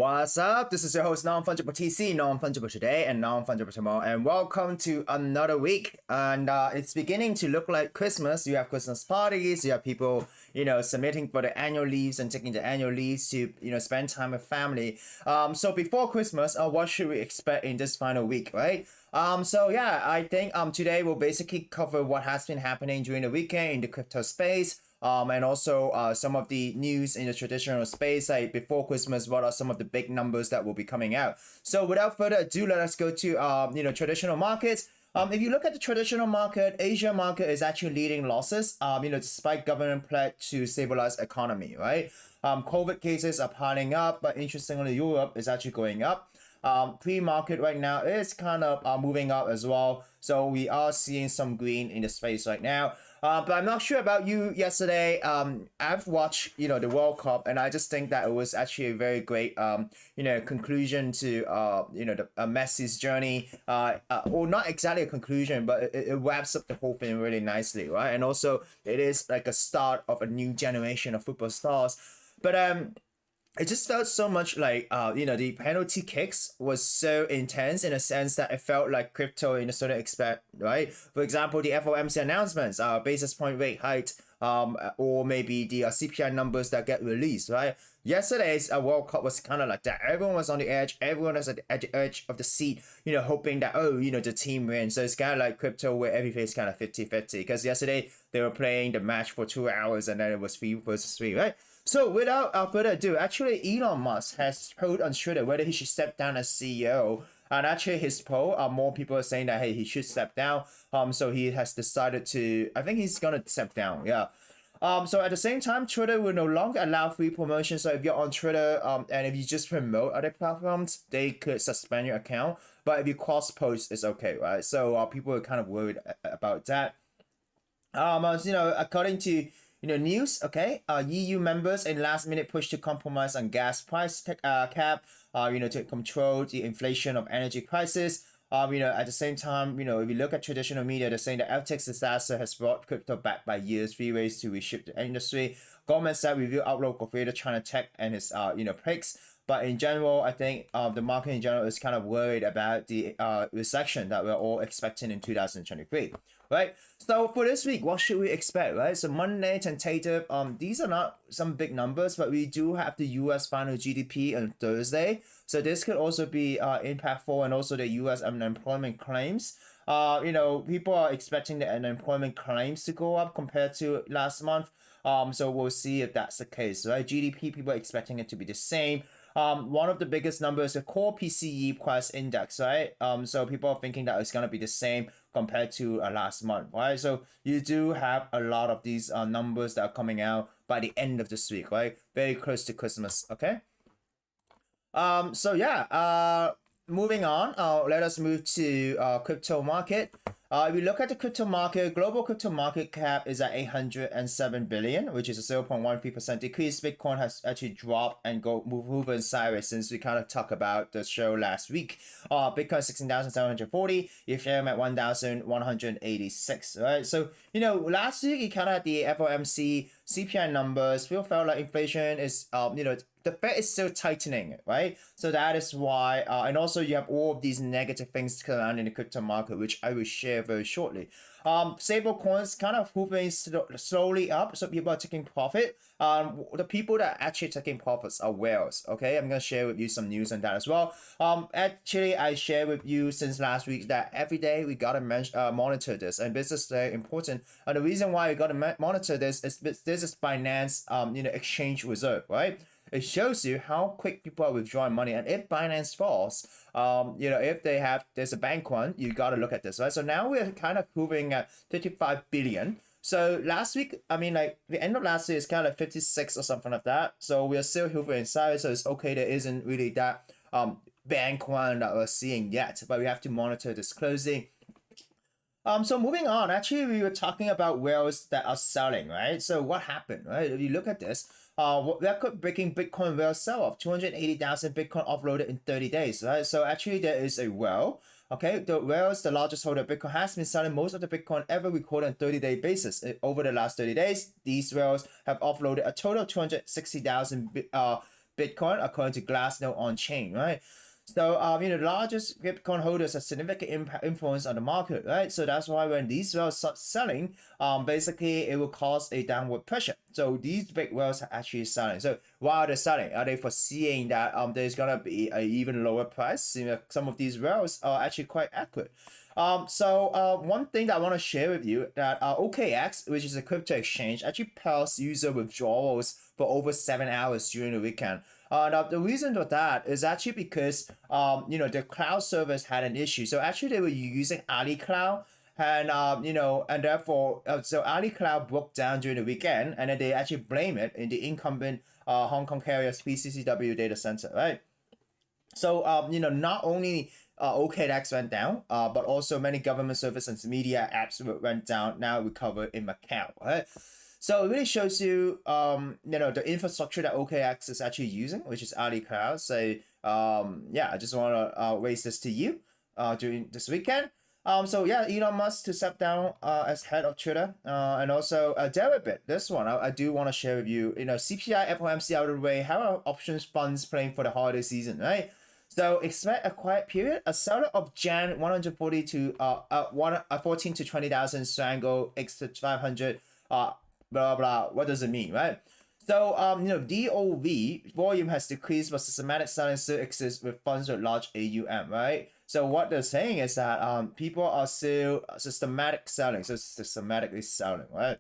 What's up? This is your host Non-Fungible TC, Non-Fungible today and Non-Fungible tomorrow, and welcome to another week. And it's beginning to look like Christmas. You have Christmas parties, you have people, submitting for the annual leaves and taking the annual leaves to, spend time with family. So before Christmas, what should we expect in this final week, right? I think today we'll basically cover what has been happening during the weekend in the crypto space. And also some of the news in the traditional space, like before Christmas, what are some of the big numbers that will be coming out? So without further ado, let us go to traditional markets. If you look at the traditional market, Asia market is actually leading losses. Despite government pledge to stabilize economy, right? COVID cases are piling up, but interestingly, Europe is actually going up. Pre-market right now is kind of moving up as well. So we are seeing some green in the space right now. But I'm not sure about you yesterday. I've watched, the World Cup, and I just think that it was actually a very great, conclusion to, Messi's journey. Or not exactly a conclusion, but it wraps up the whole thing really nicely, right? And also, it is like a start of a new generation of football stars. But it just felt so much like the penalty kicks was so intense in a sense that it felt like crypto in a certain aspect, right? For example, the FOMC announcements, basis point rate hike, or maybe the CPI numbers that get released, right? Yesterday's World Cup was kind of like that. Everyone was on the edge. Everyone was at the edge of the seat, hoping that, the team wins. So it's kind of like crypto where everything's kind of 50-50. Because yesterday they were playing the match for 2 hours and then it was 3 versus 3, right? So without further ado, actually Elon Musk has told on Twitter whether he should step down as CEO. And actually his poll, more people are saying that, hey, he should step down. So he has decided to, I think he's gonna step down, yeah. So at the same time, Twitter will no longer allow free promotion. So if you're on Twitter, and if you just promote other platforms, they could suspend your account. But if you cross post, it's okay, right? So people are kind of worried about that. According to news, okay, EU members in last minute push to compromise on gas price cap, to control the inflation of energy prices. At the same time, if you look at traditional media, they're saying the FTX disaster has brought crypto back by years, 3 ways to reshape the industry. Goldman Sachs review outlook of Greater China Tech and his, picks. But in general, I think the market in general is kind of worried about the recession that we're all expecting in 2023, right? So for this week, what should we expect, right? So Monday, tentative, these are not some big numbers, but we do have the US final GDP on Thursday. So this could also be impactful, and also the US unemployment claims. People are expecting the unemployment claims to go up compared to last month. So we'll see if that's the case, right? GDP, people are expecting it to be the same. One of the biggest numbers, the core PCE price index, right? So people are thinking that it's gonna be the same compared to last month, right? So you do have a lot of these numbers that are coming out by the end of this week, right? Very close to Christmas, okay? Moving on, let us move to crypto market. If you look at the crypto market, global crypto market cap is at 807 billion, which is a 0.13% decrease. Bitcoin has actually dropped and moving sideways since we kind of talked about the show last week. Bitcoin 16,740, Ethereum at 1,186, right? So, last week you kind of had the FOMC CPI numbers. We felt like inflation is, the Fed is still tightening, right? So that is why, and also you have all of these negative things coming out in the crypto market, which I will share very shortly. Stable coins kind of moving slowly up, so people are taking profit. The people that are actually taking profits are whales, okay? I'm gonna share with you some news on that as well. Actually, I shared with you since last week that every day we gotta monitor this, and this is very important. And the reason why we gotta monitor this is this is Binance, exchange reserve, right? It shows you how quick people are withdrawing money, and if Binance falls, if there's a bank run, you got to look at this, right? So now we're kind of moving at 55 billion. So last week, the end of last year is kind of 56 or something like that. So we are still hovering inside, so it's okay. There isn't really that bank run that we're seeing yet, but we have to monitor this closely. So moving on, actually, we were talking about whales that are selling, right? So what happened, right? If you look at this, record-breaking Bitcoin whale sell-off, 280,000 Bitcoin offloaded in 30 days, right? So actually, there is a whale. Okay, the whales, the largest holder of Bitcoin, has been selling most of the Bitcoin ever recorded on 30-day basis. Over the last 30 days, these whales have offloaded a total of 260,000 Bitcoin according to Glassnode on chain, right? So, the largest Bitcoin holders have significant influence on the market, right? So that's why when these whales start selling, basically it will cause a downward pressure. So these big whales are actually selling. So while they're selling, are they foreseeing that there's gonna be an even lower price? Some of these whales are actually quite accurate. One thing that I want to share with you that OKX, which is a crypto exchange, actually pairs user withdrawals for over 7 hours during the weekend. Now the reason for that is actually because the cloud service had an issue. So actually they were using Ali Cloud, and and therefore so Ali Cloud broke down during the weekend, and then they actually blame it in the incumbent Hong Kong carrier's PCCW data center, right? So not only OKX went down, but also many government services and media apps went down. Now recover in Macau, right? So it really shows you, the infrastructure that OKX is actually using, which is Ali Cloud. So I just want to raise this to you during this weekend. Elon Musk to step down as head of Twitter, and also Deribit. This one I do want to share with you. CPI, FOMC out of the way. How are options funds playing for the holiday season, right? So expect a quiet period. A seller of Jan 140 to 14 to 20,000 strangle X 500 blah blah. What does it mean, right? So DOV volume has decreased, but systematic selling still exists with funds with large AUM, right? So what they're saying is that people are still systematic selling, so systematically selling, right?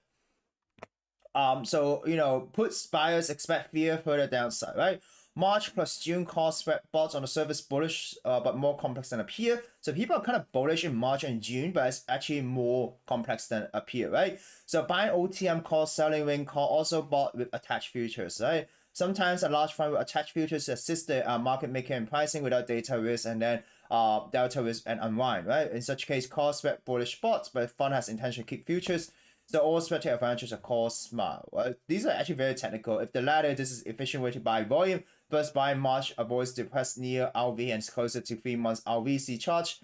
Puts buyers expect fear further downside, right? March plus June call spread bots on the surface bullish, but more complex than appear. So people are kind of bullish in March and June, but it's actually more complex than appear, right? So buying OTM call, selling ring call, also bought with attached futures, right? Sometimes a large fund will attach futures to assist the market maker in pricing without data risk, and then delta risk and unwind, right? In such case, call spread bullish spots, but the fund has intention to keep futures. So all spread advantages are called smart. Right? These are actually very technical. If the latter, this is efficient way to buy volume. First buy March avoids depressed near LV and closer to 3 months LVC charge.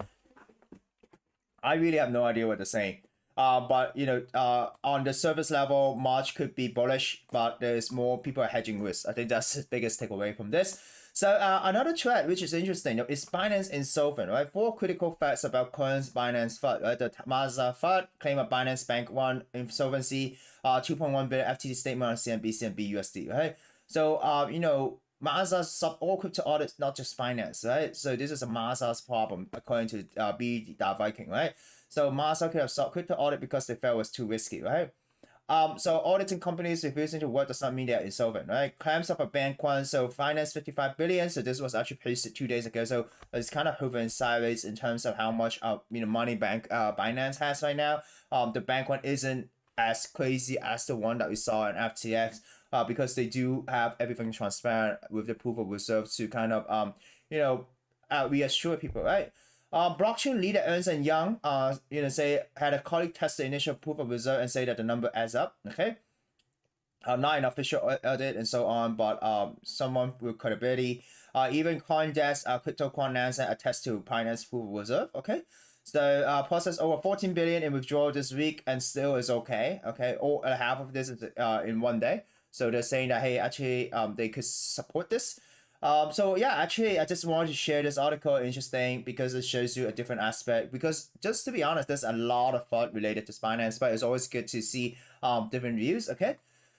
I really have no idea what they're saying. But on the surface level, March could be bullish, but there's more people are hedging risk. I think that's the biggest takeaway from this. So another thread which is interesting is Binance insolvent, right? 4 critical facts about current Binance FUD, right? The Mazda FUD claim of Binance Bank 1 insolvency, 2.1 billion FTT statement on CNBC and BUSD, right? So Mazda sub all crypto audits, not just finance, right? So this is a Mazda's problem according to B Viking, right? So Mazda could have stopped crypto audit because they felt it was too risky, right? So auditing companies refusing to work does not mean they are insolvent, right? Claims of a bank one, so finance 55 billion. So this was actually posted 2 days ago. So it's kind of hovering sideways in terms of how much money Binance has right now. The bank one isn't as crazy as the one that we saw in FTX, because they do have everything transparent with the proof of reserve to kind of reassure people, right? Blockchain leader Ernst & Young, say had a colleague test the initial proof of reserve and say that the number adds up. Okay, not an official audit and so on, but someone with credibility. Even CoinDesk, crypto quant Nansen attest to Binance proof of reserve. Okay, so processed over 14 billion in withdrawal this week and still is okay. Okay, or half of this is in 1 day. So they're saying that hey, actually, they could support this. Actually, I just wanted to share this article. Interesting because it shows you a different aspect. Because just to be honest, there's a lot of thought related to Binance, but it's always good to see different views. Okay,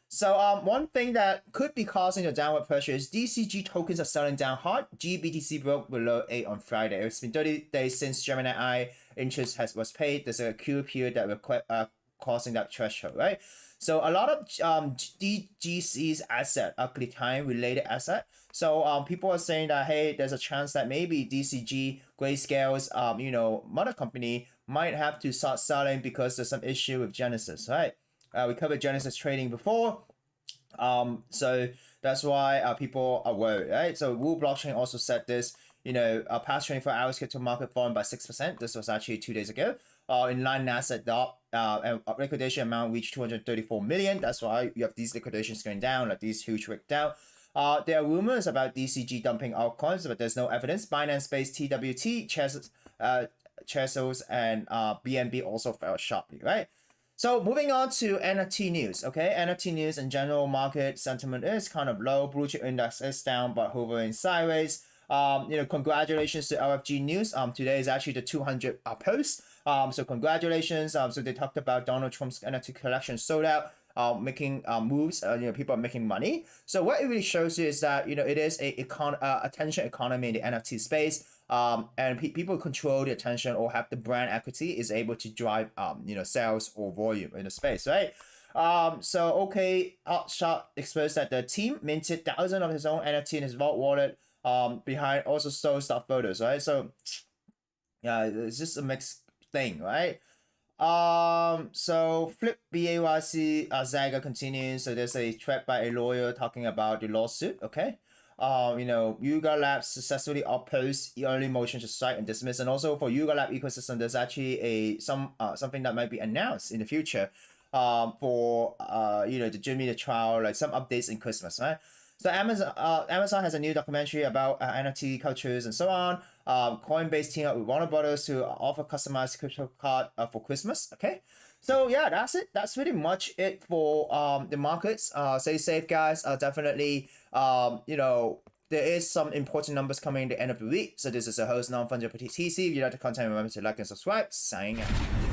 so one thing that could be causing the downward pressure is DCG tokens are selling down hard. GBTC broke below 8 on Friday. It's been 30 days since Gemini interest was paid. There's a queue period that we're causing that threshold, right? So a lot of DGC's asset are time related asset. So people are saying that hey, there's a chance that maybe DCG Grayscale's mother company might have to start selling because there's some issue with Genesis, right? We covered Genesis trading before. So that's why people are worried, right? So Wu Blockchain also said this. Past 24 hours crypto market fallen by 6%. This was actually 2 days ago. In line asset drop, and liquidation amount reached 234 million. That's why you have these liquidations going down, like these huge wick down. There are rumors about DCG dumping altcoins, but there's no evidence. Binance-based TWT, Chesos, and BNB also fell sharply, right? So moving on to NFT news, okay? NFT news in general, market sentiment is kind of low. Blue chip index is down, but hovering sideways. Congratulations to LFG News. Today is actually the 200 post. So congratulations. So they talked about Donald Trump's NFT collection sold out. Making moves. People are making money. So what it really shows you is that it is a attention economy in the NFT space. And people control the attention or have the brand equity is able to drive sales or volume in the space, right? So OK Outshot exposed that the team minted thousands of his own NFT in his vault wallet. Behind also stole stock photos, right? So yeah, it's just a mixed thing, right? So Flip BAYC Zaga continues. So there's a thread by a lawyer talking about the lawsuit. Okay. Yuga Labs successfully opposed early motion to strike and dismiss, and also for Yuga Lab ecosystem, there's actually something that might be announced in the future, for the Jimmy the trial, like some updates in Christmas, right? So Amazon has a new documentary about NFT cultures and so on. Coinbase teamed up with Warner Brothers to offer customized crypto card for Christmas. Okay. So yeah, that's it. That's pretty much it for the markets. Stay safe, guys. Definitely. There is some important numbers coming at the end of the week. So this is a host Non-Fungible TC. If you like the content, remember to like and subscribe. Signing out.